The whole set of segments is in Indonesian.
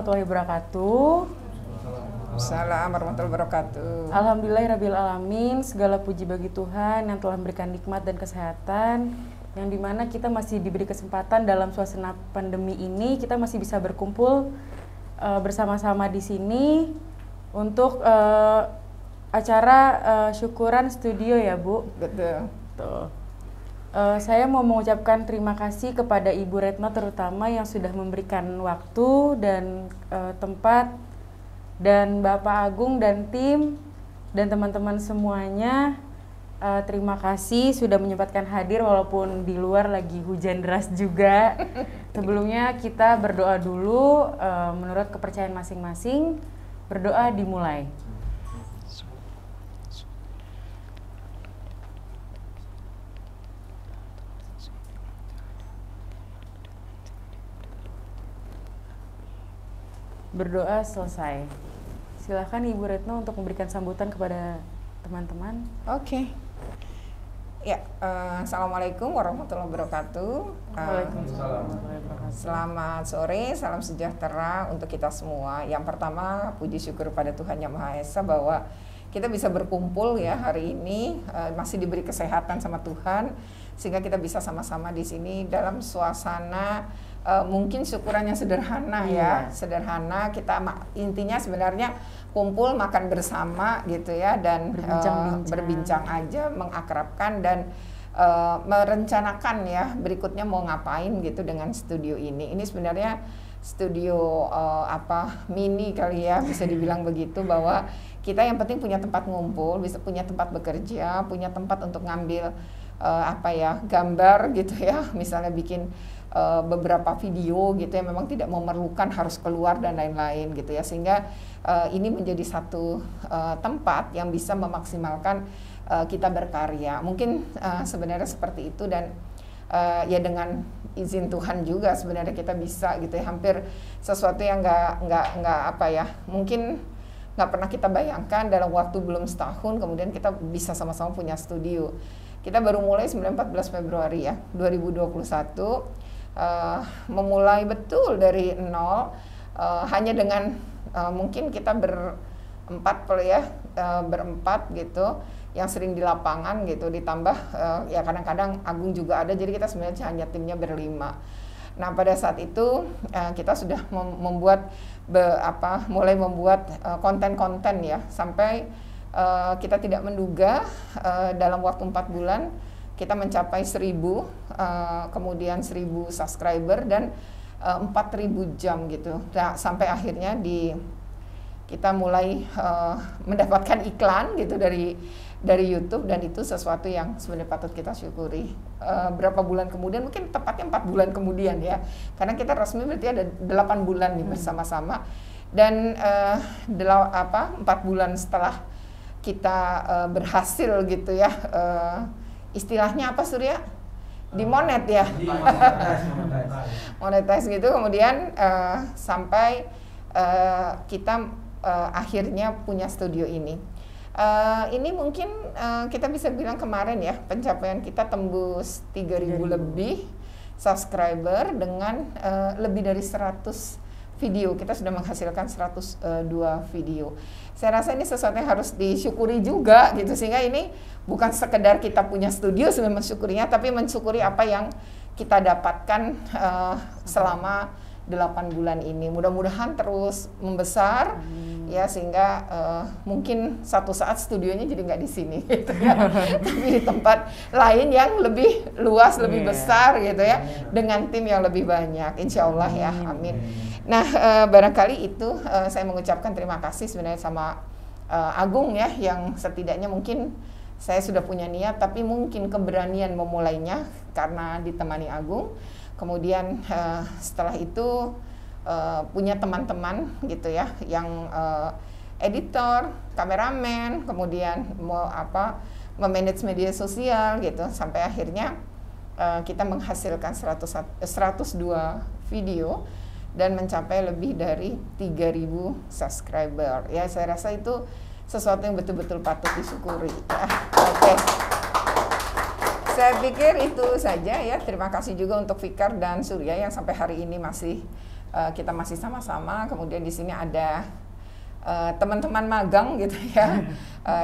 warahmatullahi wabarakatuh. Assalamualaikum warahmatullahi wabarakatuh. Alhamdulillahirrabbilalamin, segala puji bagi Tuhan yang telah memberikan nikmat dan kesehatan, yang dimana kita masih diberi kesempatan dalam suasana pandemi ini, kita masih bisa berkumpul bersama-sama di sini untuk acara syukuran studio ya Bu. Betul. Tuh. Saya mau mengucapkan terima kasih kepada Ibu Retno terutama yang sudah memberikan waktu dan tempat, dan Bapak Agung dan tim dan teman-teman semuanya. Terima kasih sudah menyempatkan hadir walaupun di luar lagi hujan deras juga. Sebelumnya kita berdoa dulu menurut kepercayaan masing-masing. Berdoa dimulai. Berdoa selesai. Silakan Ibu Retno untuk memberikan sambutan kepada teman-teman. Oke. Ya, Assalamualaikum warahmatullahi wabarakatuh. Waalaikumsalam. Selamat sore, salam sejahtera untuk kita semua. Yang pertama, puji syukur pada Tuhan Yang Maha Esa bahwa kita bisa berkumpul ya hari ini, masih diberi kesehatan sama Tuhan, sehingga kita bisa sama-sama di sini dalam suasana mungkin syukuran yang sederhana ya, sederhana. Kita intinya sebenarnya kumpul makan bersama gitu ya, dan berbincang aja, mengakrabkan dan merencanakan ya berikutnya mau ngapain gitu dengan studio ini. Ini sebenarnya studio mini kali ya, bisa dibilang begitu, bahwa kita yang penting punya tempat ngumpul, bisa punya tempat bekerja, punya tempat untuk ngambil gambar gitu ya, misalnya bikin beberapa video gitu yang memang tidak memerlukan harus keluar dan lain-lain gitu ya, sehingga ini menjadi satu tempat yang bisa memaksimalkan kita berkarya. Mungkin sebenarnya seperti itu, dan ya dengan izin Tuhan juga sebenarnya kita bisa gitu ya, hampir sesuatu yang mungkin nggak pernah kita bayangkan dalam waktu belum setahun kemudian kita bisa sama-sama punya studio. Kita baru mulai 14 Februari ya 2021. Memulai betul dari nol, hanya dengan mungkin kita berempat gitu yang sering di lapangan gitu, ditambah ya kadang-kadang Agung juga ada, jadi kita sebenarnya hanya timnya berlima. Nah pada saat itu kita sudah mulai membuat konten-konten ya, sampai kita tidak menduga dalam waktu 4 bulan kita mencapai 1000, kemudian 1000 subscriber dan 4000 jam gitu. Nah, sampai akhirnya kita mulai mendapatkan iklan gitu dari YouTube, dan itu sesuatu yang sebenarnya patut kita syukuri. Berapa bulan kemudian, mungkin tepatnya 4 bulan kemudian ya, karena kita resmi berarti ada 8 bulan nih bersama-sama, dan 4 bulan setelah kita berhasil gitu ya, istilahnya apa Surya? Dimonet ya, monetize gitu, kemudian sampai kita akhirnya punya studio ini. Ini mungkin kita bisa bilang kemarin ya, pencapaian kita tembus 3000 lebih subscriber dengan lebih dari 100 video. Kita sudah menghasilkan 102 video. Saya rasa ini sesuatu yang harus disyukuri juga gitu, sehingga ini bukan sekedar kita punya studio sebenarnya mensyukurinya, tapi mensyukuri apa yang kita dapatkan selama 8 bulan ini. Mudah-mudahan terus membesar ya, sehingga mungkin satu saat studionya jadi nggak di sini gitu ya, tapi di tempat lain yang lebih luas, lebih besar gitu ya, dengan tim yang lebih banyak, insya Allah ya, amin. Nah barangkali itu saya mengucapkan terima kasih sebenarnya sama Agung ya, yang setidaknya mungkin saya sudah punya niat, tapi mungkin keberanian memulainya karena ditemani Agung. Kemudian setelah itu punya teman-teman gitu ya, yang editor, kameramen, kemudian memanage media sosial gitu, sampai akhirnya kita menghasilkan 102 video dan mencapai lebih dari 3000 subscriber. Ya, saya rasa itu sesuatu yang betul-betul patut disyukuri. Oke. Saya pikir itu saja ya. Terima kasih juga untuk Fikar dan Surya yang sampai hari ini masih kita masih sama-sama. Kemudian di sini ada teman-teman magang gitu ya,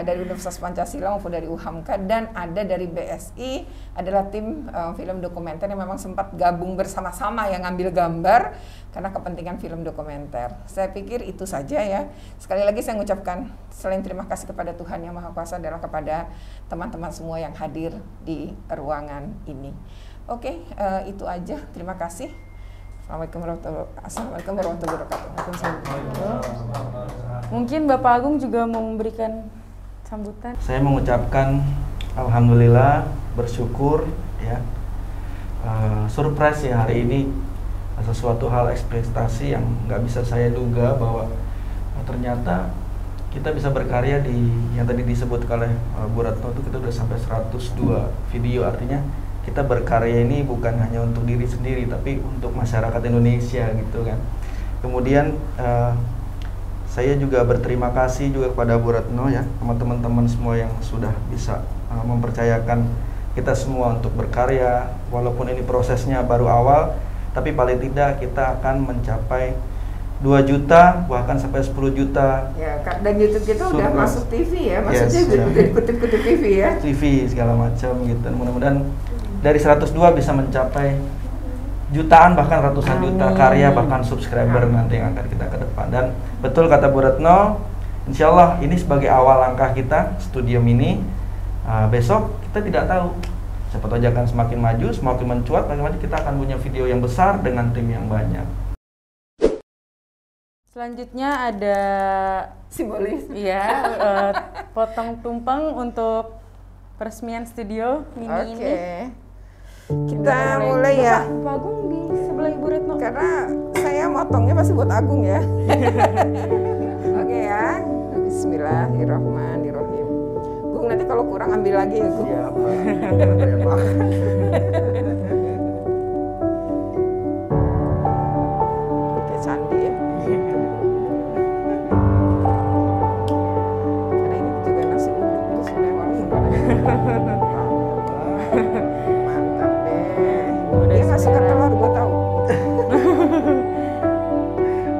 dari Universitas Pancasila maupun dari UHAMKA, dan ada dari BSI, adalah tim film dokumenter yang memang sempat gabung bersama-sama yang ngambil gambar karena kepentingan film dokumenter. Saya pikir itu saja ya. Sekali lagi saya mengucapkan selain terima kasih kepada Tuhan Yang Maha Kuasa adalah kepada teman-teman semua yang hadir di ruangan ini. Oke, itu aja. Terima kasih. Assalamualaikum warahmatullahi wabarakatuh. Mungkin Bapak Agung juga mau memberikan sambutan. Saya mengucapkan alhamdulillah, bersyukur ya. Surprise ya hari ini, sesuatu hal ekspektasi yang nggak bisa saya duga bahwa ternyata kita bisa berkarya di yang tadi disebut oleh Bu Retno itu kita udah sampai 102 video, artinya kita berkarya ini bukan hanya untuk diri sendiri tapi untuk masyarakat Indonesia gitu kan. Kemudian saya juga berterima kasih juga kepada Bu Retno ya, sama teman-teman semua yang sudah bisa mempercayakan kita semua untuk berkarya, walaupun ini prosesnya baru awal, tapi paling tidak kita akan mencapai 2 juta bahkan sampai 10 juta. Ya, dan YouTube kita udah masuk TV ya, maksudnya yes, udah dikutip-kutip TV ya. TV segala macam gitu. Mudah-mudahan dari 102 bisa mencapai jutaan bahkan ratusan juta karya bahkan subscriber nanti yang akan kita ke depan. Dan betul kata Bu Retno, insya Allah ini sebagai awal langkah kita Studio Mini. Besok kita tidak tahu, siapa tahu akan semakin maju, semakin mencuat, makin maju kita akan punya video yang besar dengan tim yang banyak. Selanjutnya ada simbolis. Iya, potong tumpeng untuk peresmian Studio Mini ini. Kita mulai ya. Pak Agung di sebelah Ibu Retno. Karena saya motongnya pasti buat Agung ya. Oke ya. Bismillahirrahmanirrahim. Gung, nanti kalau kurang ambil lagi ya Gung. Siap. Oke, candi ya. Karena ini juga nasi uduk terus yang orang mantap deh. Dia nggak suka telur, gue tahu.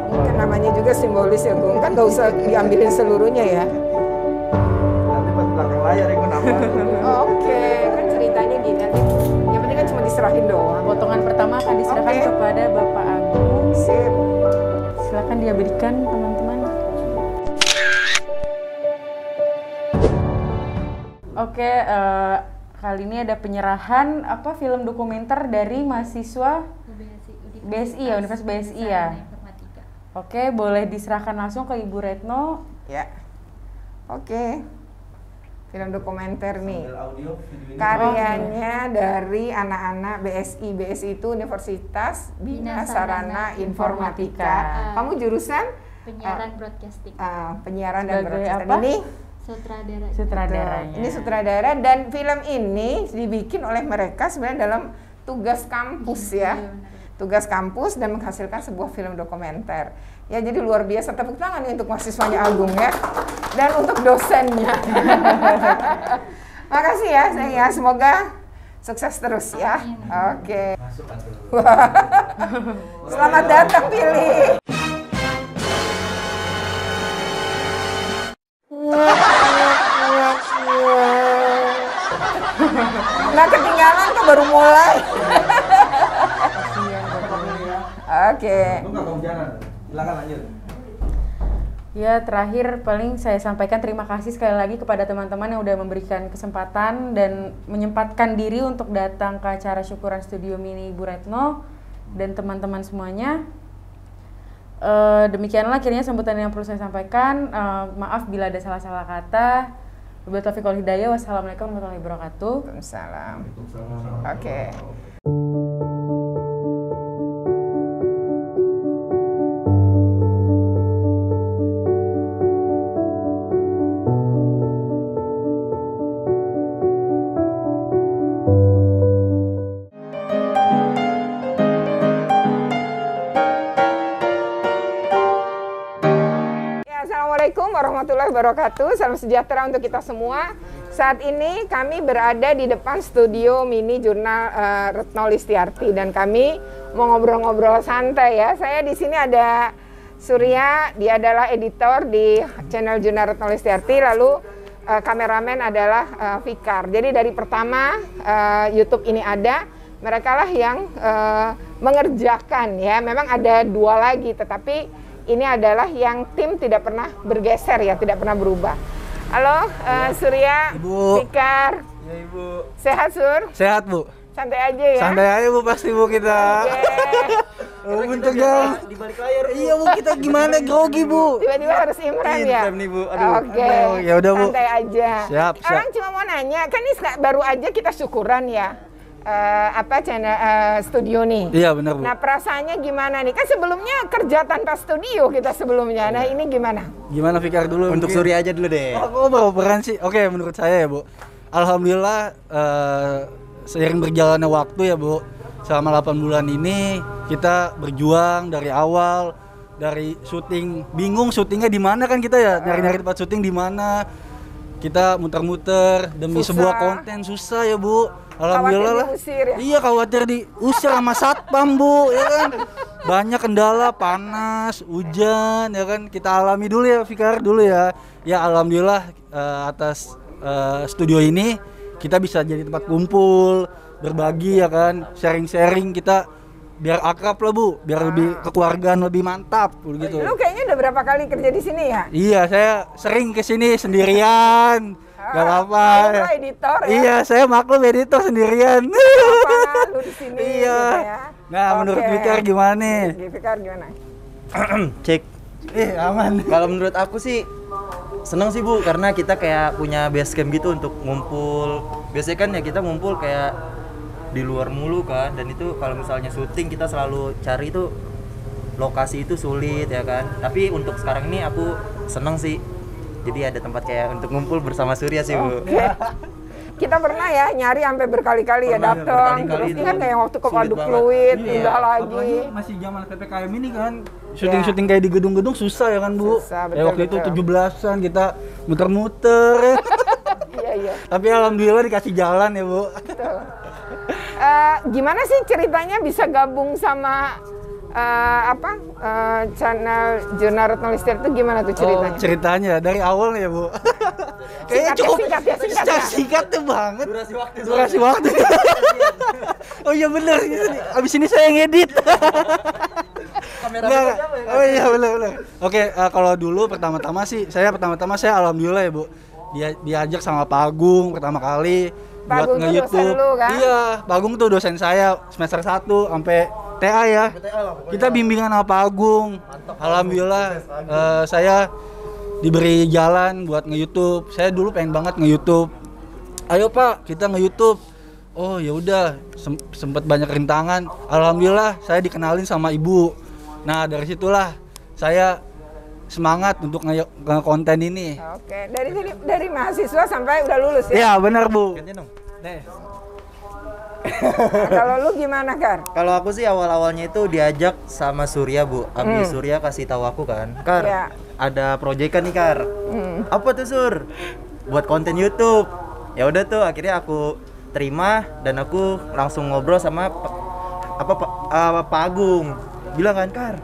Mungkin namanya juga simbolis ya Gung, kan gak usah diambilin seluruhnya ya. Nanti pas belakang layar yang nambah. Oke, kan ceritanya gini nanti. Yang penting kan cuma diserahin doang. Potongan pertama akan diserahkan kepada Bapak Agung. Sip. Silakan dia berikan teman-teman. Oke, kali ini ada penyerahan film dokumenter dari mahasiswa BSI ya, Universitas BSI ya. Oke, boleh diserahkan langsung ke Ibu Retno. Ya. Oke. Film dokumenter nih. Audio, video ini. Karyanya dari anak-anak BSI. BSI itu Universitas Bina Sarana Informatika. Kamu jurusan penyiaran broadcasting. Penyiaran dan Sebagai broadcasting. apa? Ini Sutradaranya. Ini sutradara, dan film ini dibikin oleh mereka sebenarnya dalam tugas kampus ya. Tugas kampus dan menghasilkan sebuah film dokumenter. Ya, jadi luar biasa, tepuk tangan untuk mahasiswanya Agung ya. Dan untuk dosennya. Makasih ya, saya semoga sukses terus ya. Oke. Selamat datang Pilih. Nah, ketinggalan kok baru mulai. Oke. Silakan lanjut. Ya, terakhir paling saya sampaikan terima kasih sekali lagi kepada teman-teman yang udah memberikan kesempatan dan menyempatkan diri untuk datang ke acara syukuran Studio Mini Ibu Retno dan teman-teman semuanya. Demikianlah akhirnya sambutan yang perlu saya sampaikan. Maaf bila ada salah-salah kata. Wabillahi taufiq wal hidayah. Wassalamualaikum warahmatullahi wabarakatuh. Waalaikumsalam. Oke. Assalamualaikum warahmatullahi wabarakatuh. Salam sejahtera untuk kita semua. Saat ini kami berada di depan studio mini jurnal Retno Listiarti dan kami mau ngobrol-ngobrol santai ya. Saya di sini ada Surya, dia adalah editor di channel Jurnal Retno Listiarti, lalu kameramen adalah Fikar. Jadi dari pertama YouTube ini ada, mereka lah yang mengerjakan ya. Memang ada 2 lagi, tetapi ini adalah yang tim tidak pernah bergeser ya, tidak pernah berubah. Halo Surya, Ibu. Fikar. Ya Ibu. Sehat Sur? Sehat Bu. Santai aja ya. Santai aja Bu, pasti Bu kita. Oke. Mencegah Di balik layar. Iya Bu, kita gimana grogi Bu. Tiba-tiba harus Imran ya. Nih Bu, aduh. Oke. Aduh, ya udah Bu. Santai aja. Siap, siap. Orang cuma mau nanya, kan ini baru aja kita syukuran ya. Channel studio nih. Iya benar Bu. Nah perasaannya gimana nih? Kan sebelumnya kerja tanpa studio kita sebelumnya. Nah ini gimana? Gimana Fikar dulu? Untuk Surya aja dulu deh. Oh beroperan sih. Oke, menurut saya ya Bu. Alhamdulillah seiring berjalannya waktu ya Bu. Selama 8 bulan ini kita berjuang dari awal, dari syuting, bingung syutingnya di mana kan kita ya, nyari-nyari tempat syuting di mana. Kita muter-muter demi Susah. sebuah konten susah ya Bu. Alhamdulillah lah. Khawatir diusir ya? Iya, khawatir diusir sama satpam Bu, ya kan. Banyak kendala, panas, hujan, ya kan. Kita alami dulu ya Fikar dulu ya. Ya alhamdulillah atas studio ini kita bisa jadi tempat kumpul, berbagi ya kan, sharing-sharing kita biar akrab lah Bu, biar lebih kekeluargaan lebih mantap gitu. Lu kayaknya udah berapa kali kerja di sini ya? Iya, saya sering kesini sendirian. Gak apa-apa. Lu editor ya? Iya, saya maklum editor sendirian. Apa lu di sini? Iya. Gitu ya? Nah, menurut Oke. Fikar gimana nih? Fikar gimana? Cek. Aman. Kalau menurut aku sih seneng sih Bu, karena kita kayak punya base camp gitu untuk ngumpul. Biasanya kan ya kita ngumpul kayak di luar mulu kan, dan itu kalau misalnya syuting kita selalu cari itu lokasi itu sulit ya kan. Tapi untuk sekarang ini aku seneng sih. Jadi ada tempat kayak untuk ngumpul bersama Surya sih Bu. Oke. Kita pernah ya nyari sampai berkali-kali ya Pernah, datang. berkali-kali Terus itu. kan kayak waktu ke Sulit Waduk banget. Fluid, Iya, pindah lagi. apalagi masih zaman PPKM ini kan. Syuting-syuting kayak di gedung-gedung susah ya kan Bu. Susah, Kayak waktu betul. itu 17-an kita muter-muter. Iya, iya. Tapi alhamdulillah dikasih jalan ya Bu. Betul. Gimana sih ceritanya bisa gabung sama channel Jurnal Retno Listiarti itu gimana tuh ceritanya? Oh, ceritanya dari awal ya Bu. Kayaknya cukup Singkat ya. singkatnya banget. Durasi waktu. Oh iya bener. Abis ini saya ngedit. Enggak. Oh iya bener. Oke, kalau dulu pertama-tama saya alhamdulillah ya Bu. Diajak sama Pak Agung pertama kali Pak Agung buat tuh nge-YouTube. dosen lu, kan? Iya, Pak Agung tuh dosen saya semester 1 sampai TA ya. Kita bimbingan sama Pak Agung. Alhamdulillah saya diberi jalan buat nge-YouTube. Saya dulu pengen banget nge-YouTube. Ayo Pak, kita nge-YouTube. Oh ya udah, sempet banyak rintangan. Alhamdulillah saya dikenalin sama Ibu. Nah, dari situlah saya semangat untuk nge-konten ini. Oke, dari mahasiswa sampai udah lulus ya? Ya, benar Bu. Gantian dong. Nah, kalau lu gimana, Kar? Kalau aku sih awal-awalnya itu diajak sama Surya Bu. Abis Surya kasih tahu aku kan, Kar, Iya. ada proyekan nih Kar. Apa tuh Sur? Buat konten YouTube. Ya udah tuh akhirnya aku terima dan aku langsung ngobrol sama Pak Agung. Bilang kan, Kar,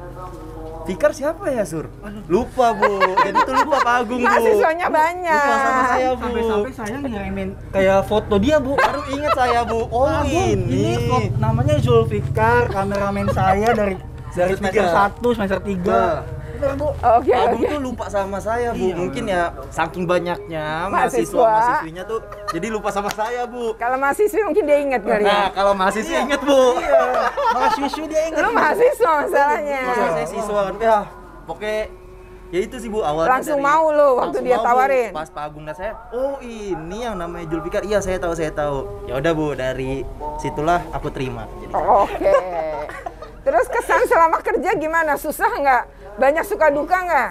Fikar siapa ya Sur? Lupa Bu. Jadi tuh lupa Pak Agung Bu. Mahasiswanya banyak. Lupa sama saya Bu. Sampai saya ngirimin kayak foto dia Bu. Baru ingat saya Bu. Oh ini. Namanya Zulfikar, kameramen saya dari semester 1, semester 3. Benar Bu. Oke, Pak Agung oke. tuh lupa sama saya Bu. Iya. Mungkin ya saking banyaknya Mahasiswa. mahasiswinya tuh jadi lupa sama saya Bu. Kalau mahasiswa mungkin dia ingat kali ya? Nah kalau mahasiswa inget Bu. Mahasiswa dia ingat. Lu mahasiswa masalahnya. Masa saya siswa kan ya pokoknya ya itu sih Bu awalnya. Langsung dari- mau lu waktu langsung dia mau, Bu. tawarin? Pas Pak Agung dan saya, oh ini yang namanya Zulfikar. Iya saya tahu. Ya udah Bu, dari situlah aku terima. Jadi, Oke. Terus kesan selama kerja gimana? Susah nggak? Banyak suka duka nggak?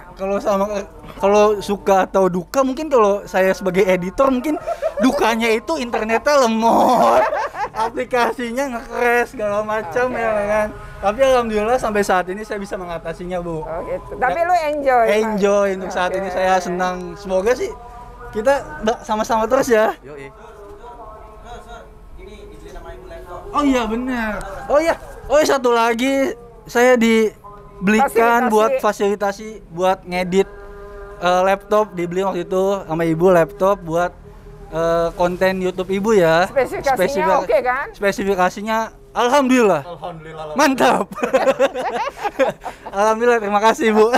Kalau suka atau duka mungkin kalau saya sebagai editor mungkin dukanya itu internetnya lemot, aplikasinya nge-crash segala macam ya kan. Tapi alhamdulillah sampai saat ini saya bisa mengatasinya Bu. Oh gitu. Tapi lu enjoy? Enjoy untuk saat ini Oke. saya senang. Semoga sih kita sama-sama terus ya. Yoi. Oh iya benar. Oh iya satu lagi saya dibelikan buat fasilitasi buat ngedit laptop, dibeli waktu itu sama ibu laptop buat konten YouTube ibu ya. Spesifikasinya oke kan? Spesifikasinya alhamdulillah. Mantap. Alhamdulillah, terima kasih Bu.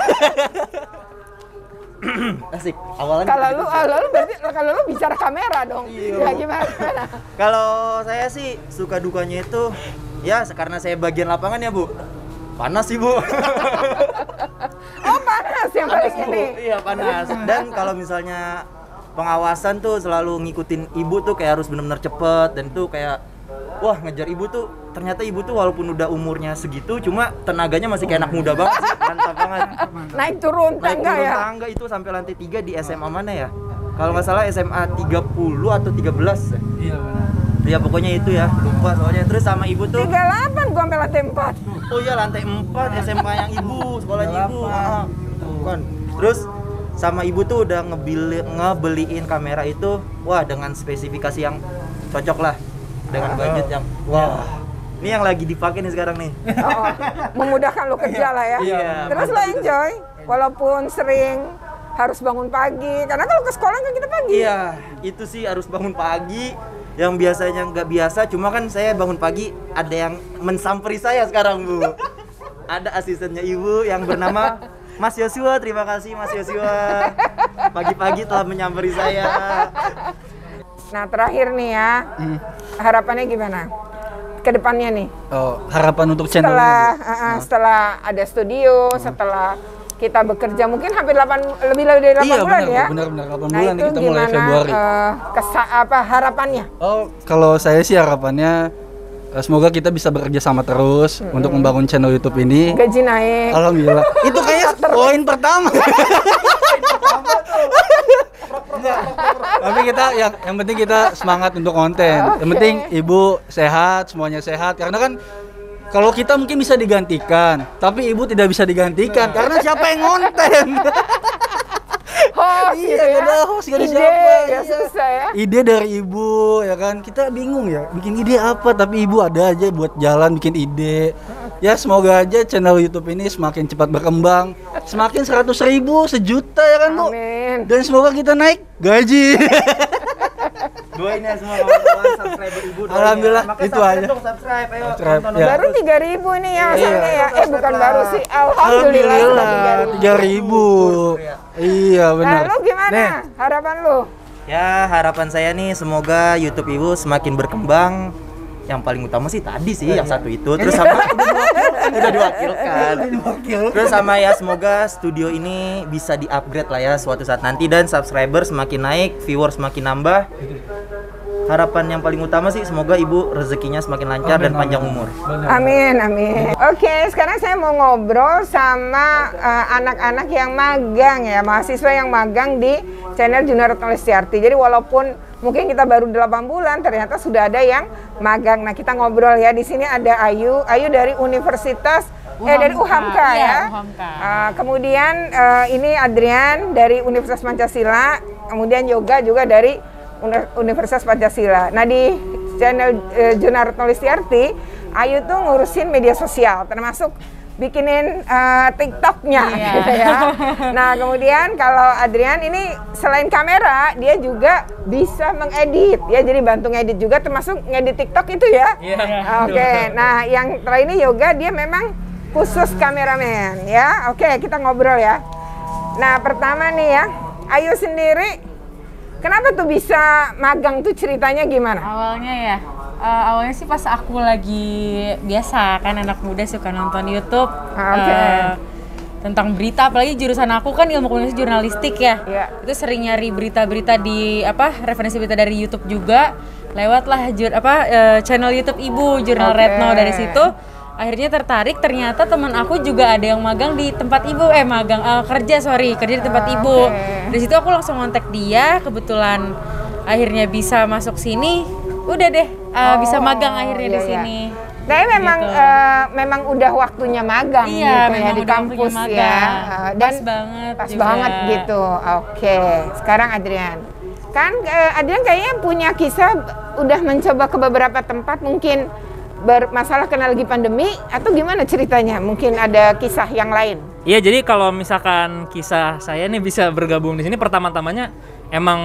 Asik. Awalan kalau lu bicara kamera dong. Ya gimana? Kalau saya sih suka dukanya itu ya karena saya bagian lapangan ya Bu. Panas sih Bu. Oh panas yang paling ini. Iya panas. Dan kalau misalnya pengawasan tuh selalu ngikutin ibu tuh kayak harus benar-benar cepet dan tuh kayak wah ngejar ibu tuh ternyata ibu tuh walaupun udah umurnya segitu cuma tenaganya masih kayak anak muda banget sih. Mantap banget. Naik turun tangga ya. Tangga itu sampai lantai 3 di SMA mana ya? Kalau nggak salah SMA 30 atau 13 ya? Iya benar. Ya pokoknya itu ya, lupa soalnya. Terus sama ibu tuh 38 gua sampai lantai 4. Oh iya lantai 4 SMA yang ibu, sekolahnya ibu. Bukan. Terus sama ibu tuh udah ngebeliin kamera itu wah dengan spesifikasi yang cocok lah dengan budget yang wah ini yang lagi dipakai nih sekarang nih. Oh, memudahkan lo kerja lah ya. Iya, terus lo enjoy walaupun sering harus bangun pagi karena kalau ke sekolah kan kita pagi. Iya itu sih harus bangun pagi yang biasanya nggak biasa cuma kan saya bangun pagi ada yang mensamperi saya sekarang Bu. Ada asistennya ibu yang bernama Mas Yosua, terima kasih Mas Yosua. Pagi-pagi telah menyamperi saya. Nah terakhir nih ya, harapannya gimana? Kedepannya nih? Oh, harapan untuk channel setelah ada studio, setelah kita bekerja mungkin hampir lebih dari 8 bulan ya? Iya benar 8 bulan itu kita mulai Februari. Harapannya? Oh, kalau saya sih harapannya semoga kita bisa bekerja sama terus untuk membangun channel YouTube ini. Gaji naik. Alhamdulillah. Itu kayak poin pertama. Tapi kita yang penting kita semangat untuk konten. Yang penting ibu sehat, semuanya sehat. Karena kan kalau kita mungkin bisa digantikan, tapi ibu tidak bisa digantikan karena siapa yang konten? Host Iya, gitu ya. ada host gak ada Ide, siapa. ya susah ya. Ide dari ibu ya kan. Kita bingung ya, bikin ide apa tapi ibu ada aja buat jalan bikin ide. Ya semoga aja channel YouTube ini semakin cepat berkembang, semakin 100.000, 1 juta ya kan Bu. Amin. Dan semoga kita naik gaji. Doain ya semua kawan-kawan subscriber ibu. Alhamdulillah, itu aja. Subscribe, ayo Subscribe, tonton ya. Baru 3.000 nih ya masalahnya ya. Bukan Subscribe baru lah. sih. Alhamdulillah sudah 3.000. 3.000. Iya benar. Nah, lu gimana? Nih, Harapan lu? Ya harapan saya nih semoga YouTube ibu semakin berkembang. Yang paling utama sih tadi sih yang satu itu. Terus sama udah diwakilkan. Terus sama ya semoga studio ini bisa di-upgrade lah ya suatu saat nanti dan subscriber semakin naik, viewers semakin nambah. Harapan yang paling utama sih semoga ibu rezekinya semakin lancar dan panjang umur. Amin, amin. Oke, sekarang saya mau ngobrol sama anak-anak yang magang ya, mahasiswa yang magang di channel Junior Lestiarti. Jadi walaupun mungkin kita baru 8 bulan, ternyata sudah ada yang magang. Nah, kita ngobrol ya. Di sini ada Ayu dari Universitas dari UHAMKA ya. UHAMKA. Kemudian ini Adrian dari Universitas Pancasila, kemudian Yoga juga dari Universitas Pancasila. Nah di channel Junior Lestiarti, Ayu tuh ngurusin media sosial, termasuk bikinin TikToknya gitu ya. Nah kemudian kalau Adrian ini selain kamera, dia juga bisa mengedit ya, jadi bantu ngedit juga, termasuk ngedit TikTok itu ya. Oke. Nah yang terakhir ini Yoga, dia memang khusus kameramen ya. Oke, kita ngobrol ya. Nah pertama nih ya, Ayu sendiri kenapa tuh bisa magang tuh, ceritanya gimana? Awalnya ya, awalnya sih pas aku lagi biasa kan anak muda suka nonton YouTube tentang berita, apalagi jurusan aku kan ilmu komunikasi jurnalistik ya. Itu sering nyari berita-berita di referensi berita dari YouTube juga, lewatlah channel YouTube Ibu Jurnal Retno. Dari situ akhirnya tertarik, ternyata teman aku juga ada yang magang di tempat ibu, kerja di tempat ibu. Dari situ aku langsung kontak dia, kebetulan akhirnya bisa masuk sini, udah deh bisa magang akhirnya di sini. Nah memang gitu. Memang udah waktunya magang gitu ya di kampus ya. Dan pas banget pas juga. banget gitu. Oke, sekarang Adrian. Kan Adrian kayaknya punya kisah udah mencoba ke beberapa tempat, mungkin bermasalah karena lagi pandemi atau gimana ceritanya? Mungkin ada kisah yang lain. Iya, jadi kalau misalkan kisah saya nih bisa bergabung di sini, pertama-tamanya emang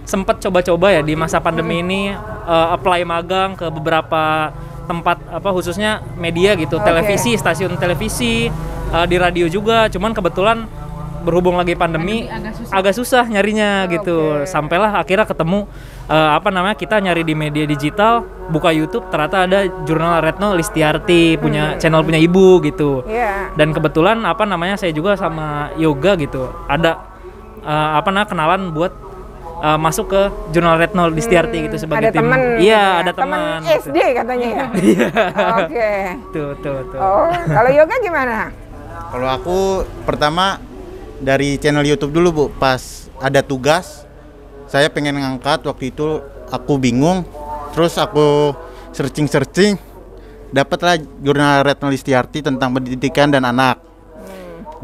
sempat coba-coba ya di masa pandemi ini apply magang ke beberapa tempat khususnya media gitu, televisi, stasiun televisi, di radio juga. Cuman kebetulan berhubung lagi pandemi agak susah nyarinya gitu. Sampailah akhirnya ketemu kita nyari di media digital, buka YouTube, ternyata ada jurnal Retno Listiarti punya channel punya ibu gitu. Dan kebetulan saya juga sama Yoga gitu. Ada kenalan buat masuk ke jurnal Retno Listiarti gitu sebagai tim. Iya, ada teman. SD katanya ya. Oke. Tuh. Oh, kalau Yoga gimana? Kalau aku pertama dari channel YouTube dulu Bu, pas ada tugas saya pengen ngangkat, waktu itu aku bingung, terus aku searching, dapatlah jurnal Retno Listiarti tentang pendidikan dan anak.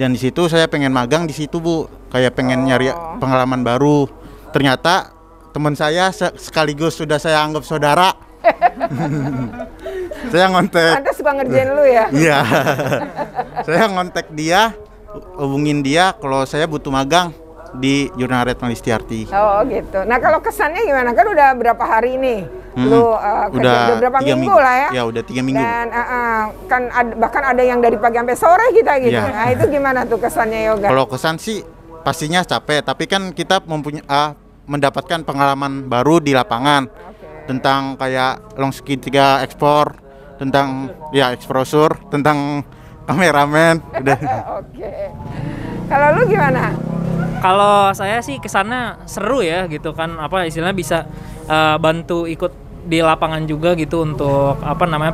Dan di situ saya pengen magang di situ Bu, kayak pengen nyari pengalaman baru. Ternyata teman saya sekaligus sudah saya anggap saudara. Saya ngontek. Anda suka ngerjain lu ya? Iya. Saya ngontek dia, hubungin dia kalau saya butuh magang di jurnal Retno Listiarti. Oh gitu. Nah kalau kesannya gimana? Kan udah berapa hari nih? Lu udah berapa minggu lah ya? Ya udah 3 minggu. Dan kan bahkan ada yang dari pagi sampai sore kita gitu. Ya. Nah itu gimana tuh kesannya Yoga? Kalau kesan sih pastinya capek, tapi kan kita mendapatkan pengalaman baru di lapangan tentang kayak long segitiga ekspor, tentang exposure, tentang kameramen. Udah. Oke. Kalau lu gimana? Kalau saya sih kesannya seru ya gitu kan, istilahnya bisa bantu ikut di lapangan juga gitu untuk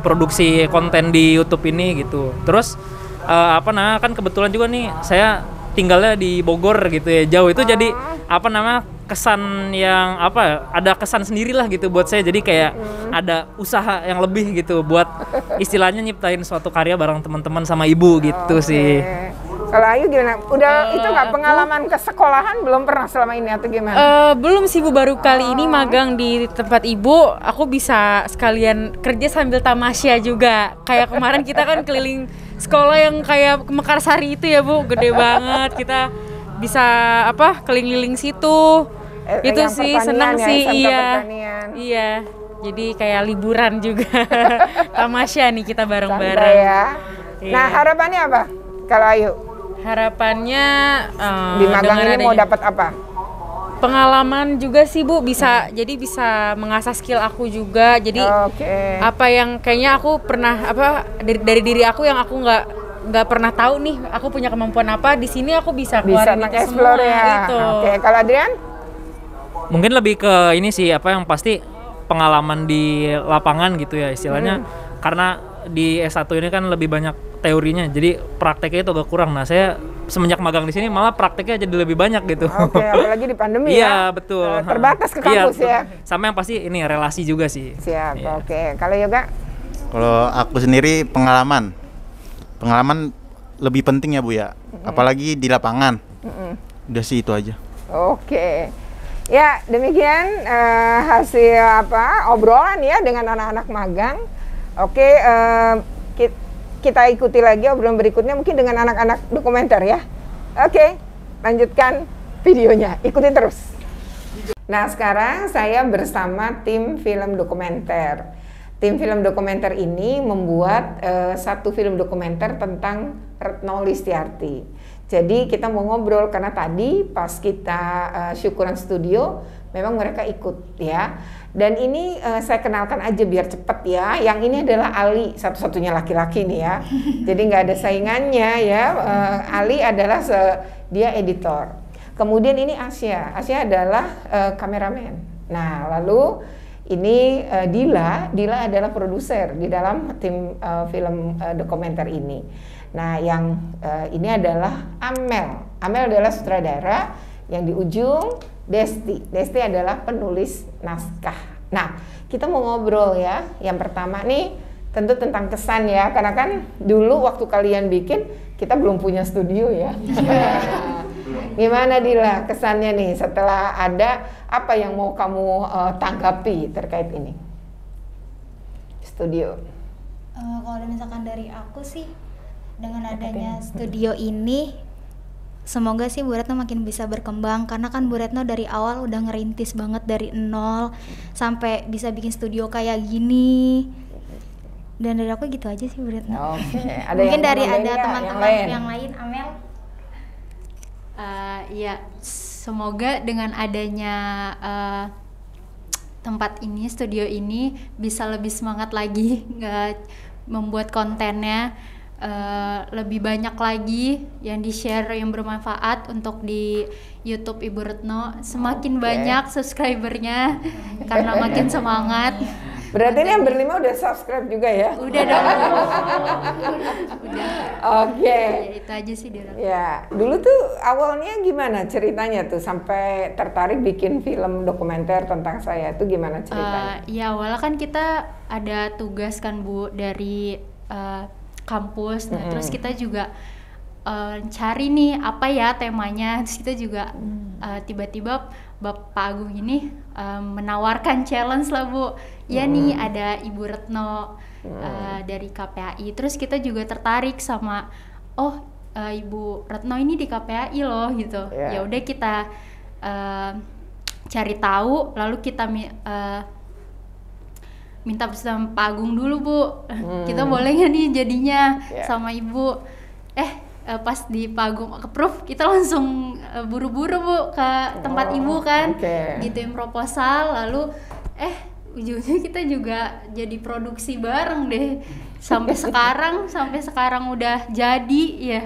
produksi konten di YouTube ini gitu. Terus kan kebetulan juga nih saya tinggalnya di Bogor gitu ya, jauh itu jadi kesan yang ada kesan sendirilah gitu buat saya, jadi kayak ada usaha yang lebih gitu buat istilahnya nyiptain suatu karya bareng teman-teman sama ibu gitu sih. Kalau Ayu gimana? Udah itu nggak pengalaman ke sekolahan belum pernah selama ini atau gimana? Belum sih Bu, baru kali ini magang di tempat ibu. Aku bisa sekalian kerja sambil tamasya juga. Kayak kemarin kita kan keliling sekolah yang kayak Mekarsari itu ya Bu, gede banget. Kita bisa keliling-keliling situ. Itu sih senang ya, sih, iya. Jadi kayak liburan juga. Tamasya nih kita bareng-bareng. Ya. Iya. Nah harapannya apa kalau Ayu? Harapannya di magang ini mau dapat apa? Pengalaman juga sih Bu, bisa mengasah skill aku juga. Jadi apa yang kayaknya aku pernah dari diri aku yang aku nggak pernah tahu nih, aku punya kemampuan apa di sini, aku bisa keluarin itu semua ya. Gitu. Oke, kalau Adrian? Mungkin lebih ke ini sih, yang pasti pengalaman di lapangan gitu ya istilahnya. Karena di S1 ini kan lebih banyak teorinya, jadi prakteknya itu agak kurang. Nah, saya semenjak magang di sini malah prakteknya jadi lebih banyak gitu. Oke, apalagi di pandemi ya. Iya, betul. Terbatas ke kampus ya. Sama yang pasti ini relasi juga sih. Siap, oke. Kalau Yoga? Kalau aku sendiri pengalaman lebih penting ya Bu ya, apalagi di lapangan. Udah sih itu aja. Oke. Ya, demikian hasil obrolan ya dengan anak-anak magang. Oke, kita ikuti lagi obrolan berikutnya mungkin dengan anak-anak dokumenter ya. Oke, lanjutkan videonya, ikutin terus. Nah sekarang saya bersama tim film dokumenter. Tim film dokumenter ini membuat satu film dokumenter tentang Retno Listiarti. Jadi kita mau ngobrol karena tadi pas kita syukuran studio memang mereka ikut ya. Dan ini saya kenalkan aja biar cepet ya. Yang ini adalah Ali, satu-satunya laki-laki nih ya. Jadi nggak ada saingannya ya. Ali adalah dia editor. Kemudian ini Asia adalah kameramen. Nah lalu ini Dila adalah produser di dalam tim film dokumenter ini. Nah yang ini adalah Amel adalah sutradara, yang di ujung Desti adalah penulis naskah. Nah, kita mau ngobrol ya. Yang pertama nih tentu tentang kesan ya, karena kan dulu waktu kalian bikin kita belum punya studio ya. Gimana Dila kesannya nih setelah ada, apa yang mau kamu tanggapi terkait ini? Studio. Kalau misalkan dari aku sih, dengan adanya studio ini, semoga sih Bu Retno makin bisa berkembang, karena kan Bu Retno dari awal udah ngerintis banget dari nol sampai bisa bikin studio kayak gini. Dan dari aku gitu aja sih Bu Retno. Oke. Mungkin dari ada nggak? teman-teman yang lain, Amel. Ya, semoga dengan adanya tempat ini, studio ini bisa lebih semangat lagi membuat kontennya, lebih banyak lagi yang di-share yang bermanfaat untuk di YouTube Ibu Retno. Semakin banyak subscribernya karena makin semangat. Berarti ini yang berlima udah subscribe juga ya? Udah dong. Udah. Oke. Ya, itu aja sih dari aku. Ya, dulu tuh awalnya gimana ceritanya tuh sampai tertarik bikin film dokumenter tentang saya, itu gimana ceritanya? Ya awalnya kan kita ada tugas kan Bu dari kampus, nah terus kita juga cari nih apa ya temanya, terus kita juga tiba-tiba Bapak Agung ini menawarkan challenge lah Bu, ya nih ada Ibu Retno dari KPAI, terus kita juga tertarik sama Ibu Retno ini di KPAI loh gitu. Ya udah kita cari tahu, lalu kita minta sama Pak Agung dulu Bu, kita boleh nggak nih jadinya sama Ibu. Pas di Pak Agung approve, kita langsung buru-buru Bu ke tempat Ibu kan, gituin proposal, lalu ujungnya kita juga jadi produksi bareng deh sampai sekarang udah jadi ya.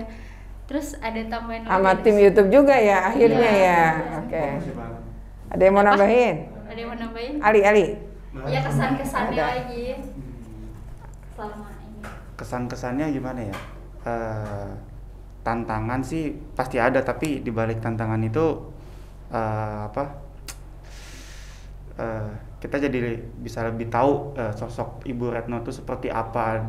Terus ada tambahan sama tim YouTube juga ya akhirnya ya. Oke. Ada yang mau nambahin? Ada yang mau nambahin? Ali. Ya kesan-kesannya lagi selama ini. Kesan-kesannya gimana ya? Tantangan sih pasti ada, tapi di balik tantangan itu kita jadi bisa lebih tahu sosok Ibu Retno itu seperti apa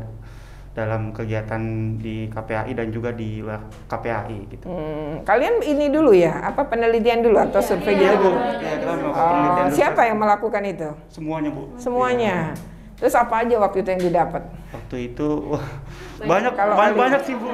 dalam kegiatan di KPAI dan juga di luar KPAI gitu. Kalian ini dulu ya, apa penelitian dulu atau survei dulu? Iya, kita melakukan penelitian dulu. Siapa yang melakukan itu? Semuanya Bu. Semuanya. Terus apa aja waktu itu yang didapat? Waktu itu banyak sih Bu.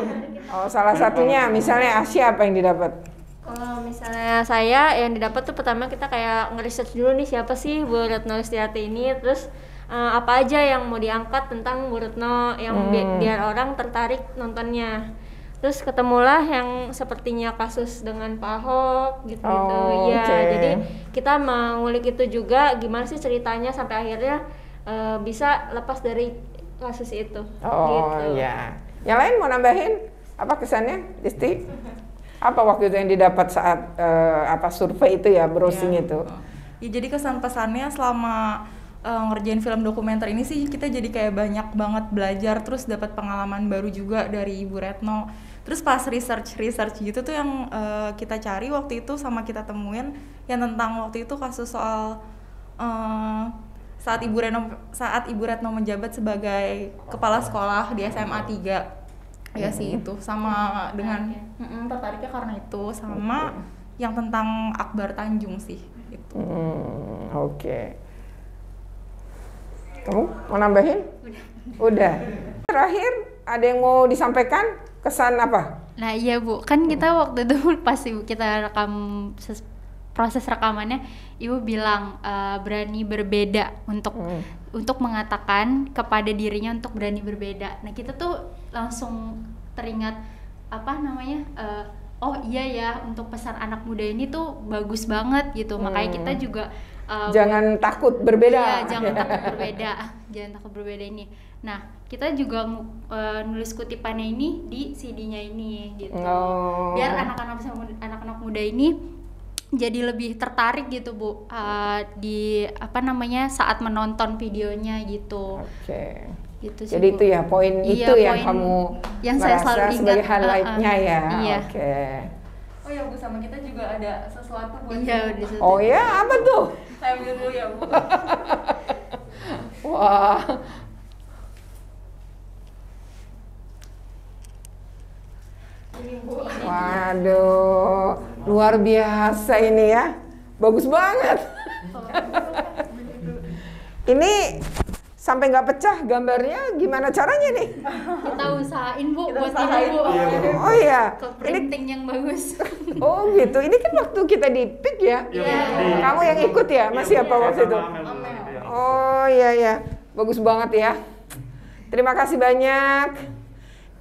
Oh, salah satunya misalnya Asia, apa yang didapat? Kalau misalnya saya yang didapat tuh pertama kita kayak nge-research dulu nih siapa sih Bu Retno Listiarti ini, terus apa aja yang mau diangkat tentang Bu Retno yang biar orang tertarik nontonnya. Terus ketemulah yang sepertinya kasus dengan Pak Ahok gitu-gitu. Jadi kita mengulik itu juga gimana sih ceritanya sampai akhirnya bisa lepas dari kasus itu. Iya. Yang lain mau nambahin apa kesannya, Disti? Apa waktu itu yang didapat saat survei itu ya, browsing itu? Ya, jadi kesan pesannya selama ngerjain film dokumenter ini sih kita jadi kayak banyak banget belajar, terus dapat pengalaman baru juga dari Ibu Retno. Terus pas research gitu tuh yang kita cari waktu itu sama kita temuin yang tentang waktu itu kasus soal saat Ibu Retno menjabat sebagai kepala sekolah di SMA 3. Ya sih itu sama dengan tertariknya karena itu sama yang tentang Akbar Tanjung sih itu. Oke. Kamu mau nambahin? Udah. Terakhir ada yang mau disampaikan? Kesan apa? Nah iya Bu, kan kita waktu itu pas kita rekam proses rekamannya, Ibu bilang berani berbeda untuk mengatakan kepada dirinya untuk berani berbeda. Nah kita tuh langsung teringat oh iya ya, untuk pesan anak muda ini tuh bagus banget gitu. Makanya kita juga jangan takut berbeda. Iya, jangan takut berbeda. Jangan takut berbeda ini. Nah, kita juga nulis kutipannya ini di CD-nya ini gitu. Biar anak-anak muda ini jadi lebih tertarik gitu Bu, di saat menonton videonya gitu. Oke. Gitu sih, jadi Bu. itu ya poin itu yang kamu yang saya selalu ingat sebagai highlight-nya ya. Iya. Oke. Oh ya Bu, sama kita juga ada sesuatu buat Ibu. Oh ya, apa tuh? Saya ambil dulu ya Bu. Wah. Waduh, Luar biasa ini ya. Bagus banget. Ini sampai nggak pecah gambarnya, gimana caranya nih? Kita usahain Bu buat usahain, ini Bu. Oh iya. Ke printing yang bagus. Oh gitu. Ini kan waktu kita di PIK ya. Kamu yang ikut ya? Masih apa waktu itu? Oh iya ya. Bagus banget ya. Terima kasih banyak.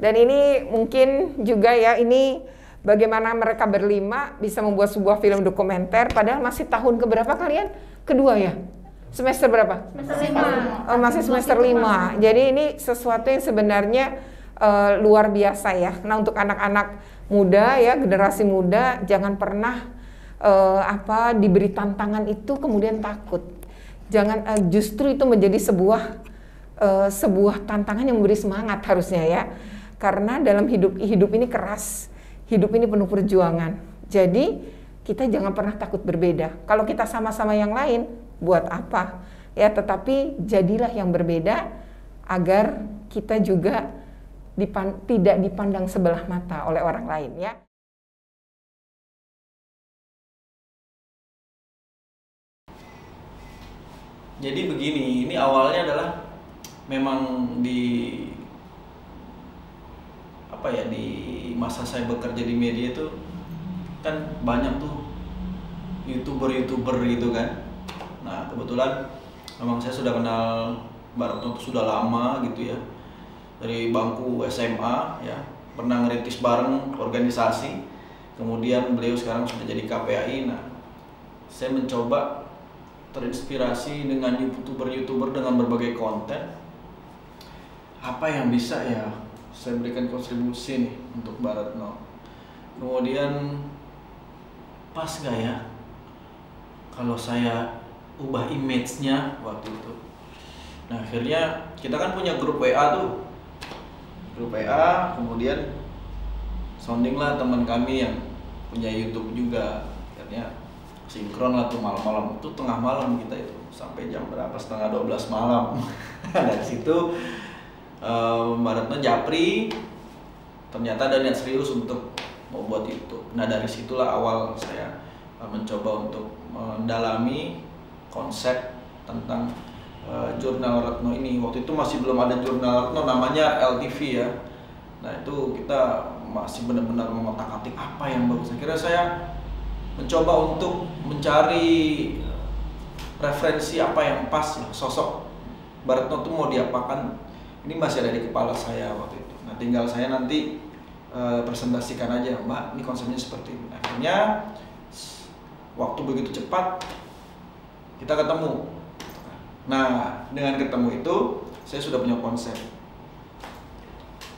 Dan ini mungkin juga ya, ini bagaimana mereka berlima bisa membuat sebuah film dokumenter, padahal masih tahun keberapa kalian? Kedua ya? Semester berapa? Semester 5. Oh, masih semester 5. Jadi ini sesuatu yang sebenarnya luar biasa ya. Nah, untuk anak-anak muda ya, generasi muda, jangan pernah diberi tantangan itu kemudian takut. Jangan, justru itu menjadi sebuah tantangan yang memberi semangat harusnya ya. Karena dalam hidup ini keras, hidup ini penuh perjuangan. Jadi kita jangan pernah takut berbeda. Kalau kita sama-sama yang lain, buat apa? Ya, tetapi jadilah yang berbeda agar kita juga tidak dipandang sebelah mata oleh orang lain ya. Jadi begini, ini awalnya adalah memang di masa saya bekerja di media itu kan banyak tuh YouTuber gitu kan. Nah, kebetulan memang saya sudah kenal Mbak Retno sudah lama gitu ya, dari bangku SMA ya, pernah ngerintis bareng organisasi, kemudian beliau sekarang sudah jadi KPAI. Nah, saya mencoba terinspirasi dengan YouTuber dengan berbagai konten, apa yang bisa ya saya berikan kontribusi nih untuk Mbak Retno. Kemudian pas nggak ya kalau saya ubah image-nya waktu itu. Nah, akhirnya kita kan punya grup WA tuh, grup WA, kemudian sounding lah teman kami yang punya YouTube juga, akhirnya sinkron lah tuh malam-malam, itu tengah malam kita itu sampai jam berapa, setengah 12 malam. Dari situ Mbak Retno japri, ternyata ada niat serius untuk mau buat YouTube. Nah, dari situlah awal saya mencoba untuk mendalami konsep tentang jurnal Retno ini. Waktu itu masih belum ada jurnal Retno, namanya LTV ya. Nah, itu kita masih benar-benar mengotak-atik apa yang bagus. Akhirnya saya mencoba untuk mencari referensi apa yang pas ya, sosok Mbak Retno itu mau diapakan. Ini masih ada di kepala saya waktu itu. Nah, tinggal saya nanti presentasikan aja, Mbak, ini konsepnya seperti ini. Akhirnya waktu begitu cepat kita ketemu. Nah, dengan ketemu itu saya sudah punya konsep.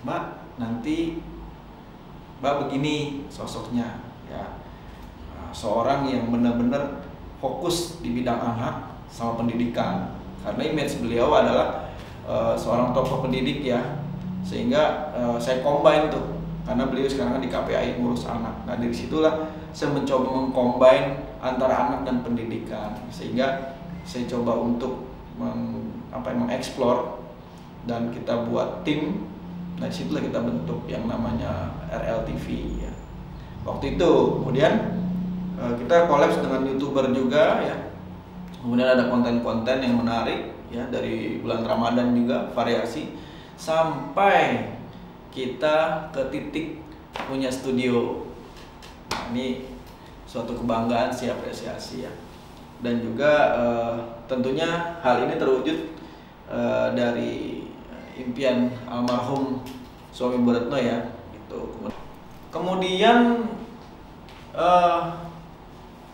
Mbak, nanti Mbak begini sosoknya ya. Seorang yang benar-benar fokus di bidang anak sama pendidikan. Karena image beliau adalah seorang tokoh pendidik ya, sehingga saya combine tuh, karena beliau sekarang kan di KPAI ngurus anak. Nah, dari situlah saya mencoba mengcombine antara anak dan pendidikan, sehingga saya coba untuk mengeksplor dan kita buat tim. Nah, disitulah kita bentuk yang namanya RLTV ya. Waktu itu kemudian kita kolaps dengan YouTuber juga ya. Kemudian ada konten-konten yang menarik ya, dari bulan Ramadan juga variasi, sampai kita ke titik punya studio. Nah, ini suatu kebanggaan sih, apresiasi ya. Dan juga tentunya hal ini terwujud dari impian almarhum suami Bu Retno ya gitu. Kemudian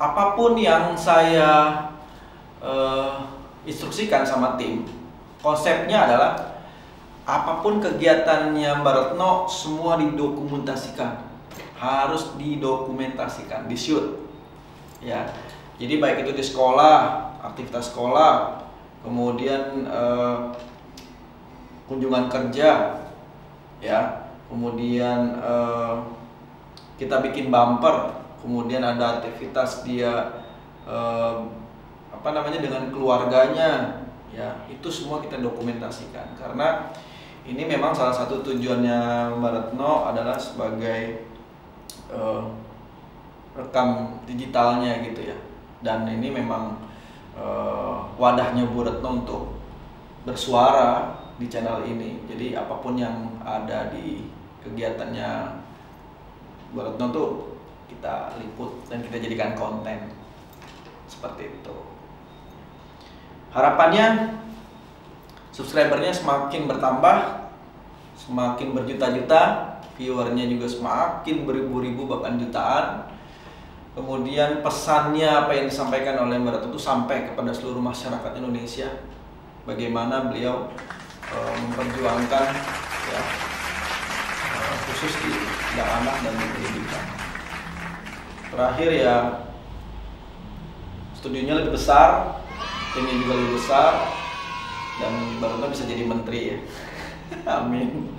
apapun yang saya instruksikan sama tim, konsepnya adalah apapun kegiatannya Mbak Retno semua didokumentasikan, harus didokumentasikan, di shoot ya. Jadi baik itu di sekolah, aktivitas sekolah, kemudian kunjungan kerja ya, kemudian kita bikin bumper, kemudian ada aktivitas dia dengan keluarganya ya, itu semua kita dokumentasikan. Karena ini memang salah satu tujuannya Mbak Retno adalah sebagai rekam digitalnya gitu ya. Dan ini memang wadahnya Bu Retno untuk bersuara di channel ini. Jadi apapun yang ada di kegiatannya Bu Retno tuh kita liput dan kita jadikan konten seperti itu. Harapannya subscribernya semakin bertambah, semakin berjuta-juta, viewernya juga semakin beribu-ribu bahkan jutaan. Kemudian pesannya apa yang disampaikan oleh Mbak Retno itu sampai kepada seluruh masyarakat Indonesia. Bagaimana beliau memperjuangkan ya, khusus di bidang anak dan pendidikan. Terakhir ya, studionya lebih besar, timnya juga lebih besar, dan Mbak Retno bisa jadi menteri ya. Amin.